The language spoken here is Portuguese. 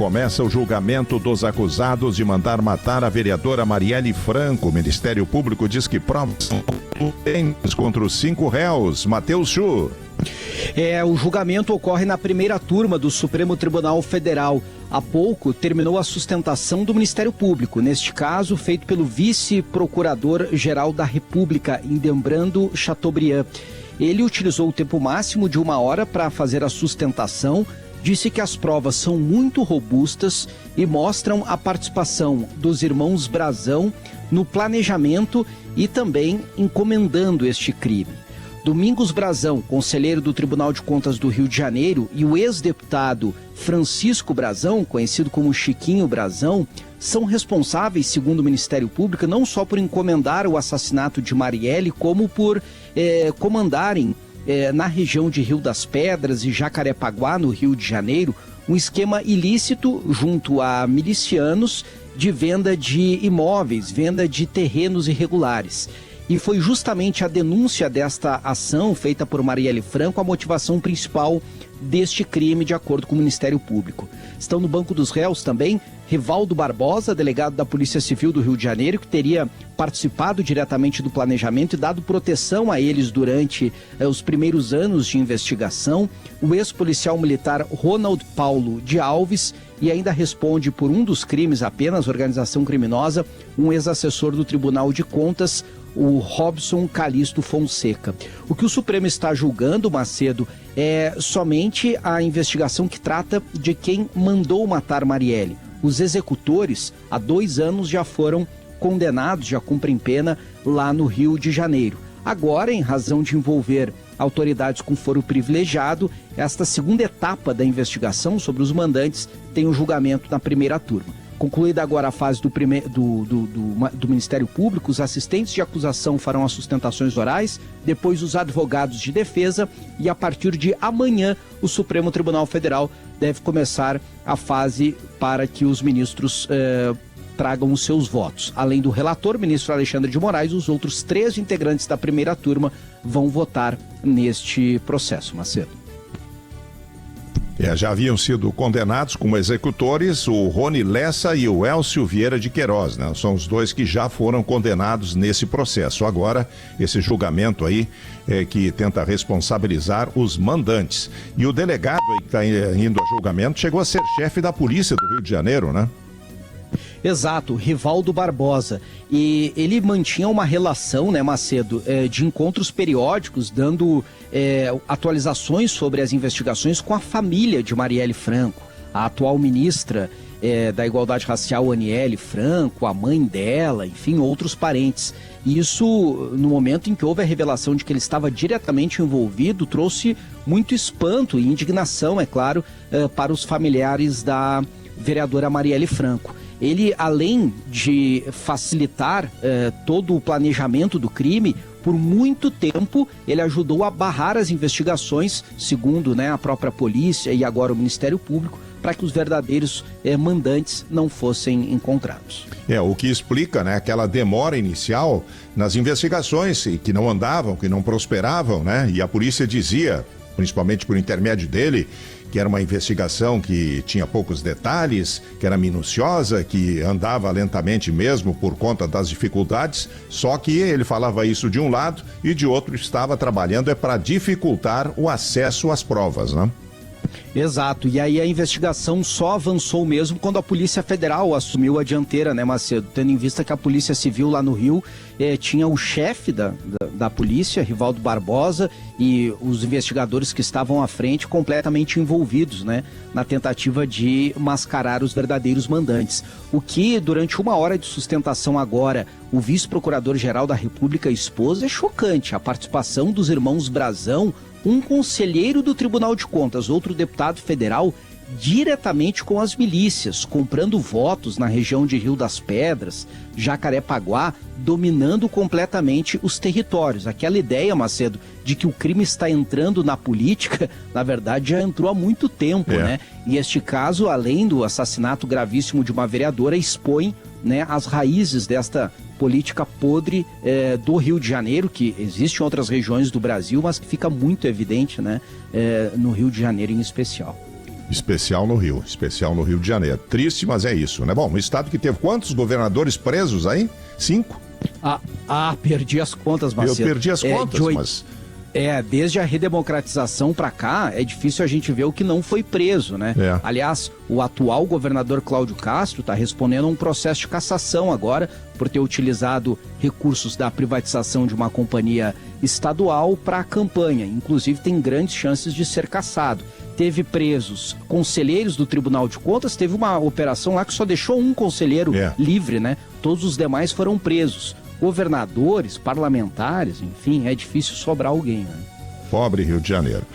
começa o julgamento dos acusados de mandar matar a vereadora Marielle Franco. O Ministério Público diz que provas são potentes contra os 5 réus. Matheus Chu. O julgamento ocorre na primeira turma do Supremo Tribunal Federal. Há pouco terminou a sustentação do Ministério Público, neste caso feito pelo vice-procurador-geral da República, Indembrando Chateaubriand. Ele utilizou o tempo máximo de 1 hora para fazer a sustentação, disse que as provas são muito robustas e mostram a participação dos irmãos Brazão no planejamento e também encomendando este crime. Domingos Brazão, conselheiro do Tribunal de Contas do Rio de Janeiro, e o ex-deputado Francisco Brazão, conhecido como Chiquinho Brazão, são responsáveis, segundo o Ministério Público, não só por encomendar o assassinato de Marielle, como por comandarem na região de Rio das Pedras e Jacarepaguá, no Rio de Janeiro, um esquema ilícito junto a milicianos de venda de imóveis, venda de terrenos irregulares. E foi justamente a denúncia desta ação feita por Marielle Franco a motivação principal deste crime, de acordo com o Ministério Público. Estão no banco dos réus também Rivaldo Barbosa, delegado da Polícia Civil do Rio de Janeiro, que teria participado diretamente do planejamento e dado proteção a eles durante os primeiros anos de investigação, o ex-policial militar Ronald Paulo de Alves, e ainda responde por um dos crimes apenas, organização criminosa, um ex-assessor do Tribunal de Contas, o Robson Calixto Fonseca. O que o Supremo está julgando, Macedo, é somente a investigação que trata de quem mandou matar Marielle. Os executores, há 2 anos, já foram condenados, já cumprem pena lá no Rio de Janeiro. Agora, em razão de envolver autoridades com foro privilegiado, esta segunda etapa da investigação sobre os mandantes tem o julgamento na primeira turma. Concluída agora a fase do Ministério Público, os assistentes de acusação farão as sustentações orais, depois os advogados de defesa, e a partir de amanhã o Supremo Tribunal Federal deve começar a fase para que os ministros tragam os seus votos. Além do relator, ministro Alexandre de Moraes, os outros 3 integrantes da primeira turma vão votar neste processo, Macedo. Já haviam sido condenados como executores o Rony Lessa e o Elcio Vieira de Queiroz, né? São os 2 que já foram condenados nesse processo. Agora, esse julgamento aí que tenta responsabilizar os mandantes. E o delegado aí que está indo a julgamento chegou a ser chefe da polícia do Rio de Janeiro, né? Exato, Rivaldo Barbosa. E ele mantinha uma relação, né, Macedo, de encontros periódicos, dando atualizações sobre as investigações com a família de Marielle Franco, a atual ministra da Igualdade Racial, Aniele Franco, a mãe dela, enfim, outros parentes. E isso, no momento em que houve a revelação de que ele estava diretamente envolvido, trouxe muito espanto e indignação, é claro, para os familiares da vereadora Marielle Franco. Ele, além de facilitar todo o planejamento do crime, por muito tempo ele ajudou a barrar as investigações, segundo, né, a própria polícia e agora o Ministério Público, para que os verdadeiros mandantes não fossem encontrados. O que explica, né, aquela demora inicial nas investigações que não andavam, que não prosperavam, né? E a polícia dizia, principalmente por intermédio dele, que era uma investigação que tinha poucos detalhes, que era minuciosa, que andava lentamente mesmo por conta das dificuldades, só que ele falava isso de um lado e de outro estava trabalhando para dificultar o acesso às provas, né? Exato, e aí a investigação só avançou mesmo quando a Polícia Federal assumiu a dianteira, né, Macedo? Tendo em vista que a Polícia Civil lá no Rio tinha o chefe da polícia, Rivaldo Barbosa, e os investigadores que estavam à frente completamente envolvidos, né, na tentativa de mascarar os verdadeiros mandantes. O que, durante 1 hora de sustentação agora, o vice-procurador-geral da República expôs é chocante. A participação dos irmãos Brazão, um conselheiro do Tribunal de Contas, outro deputado federal, diretamente com as milícias, comprando votos na região de Rio das Pedras, Jacarepaguá, dominando completamente os territórios. Aquela ideia, Macedo, de que o crime está entrando na política, na verdade já entrou há muito tempo, né? E este caso, além do assassinato gravíssimo de uma vereadora, expõe, né, as raízes desta política podre do Rio de Janeiro, que existe em outras regiões do Brasil, mas que fica muito evidente, né, no Rio de Janeiro em especial. Especial no Rio de Janeiro. Triste, mas é isso, né? Bom, um estado que teve quantos governadores presos aí? 5? Perdi as contas, Macedo. Eu perdi as contas, mas... Desde a redemocratização para cá, é difícil a gente ver o que não foi preso, né? Aliás, o atual governador Cláudio Castro está respondendo a um processo de cassação agora por ter utilizado recursos da privatização de uma companhia estadual para a campanha. Inclusive, tem grandes chances de ser cassado. Teve presos conselheiros do Tribunal de Contas, teve uma operação lá que só deixou um conselheiro livre, né? Todos os demais foram presos. Governadores, parlamentares, enfim, é difícil sobrar alguém, né? Pobre Rio de Janeiro.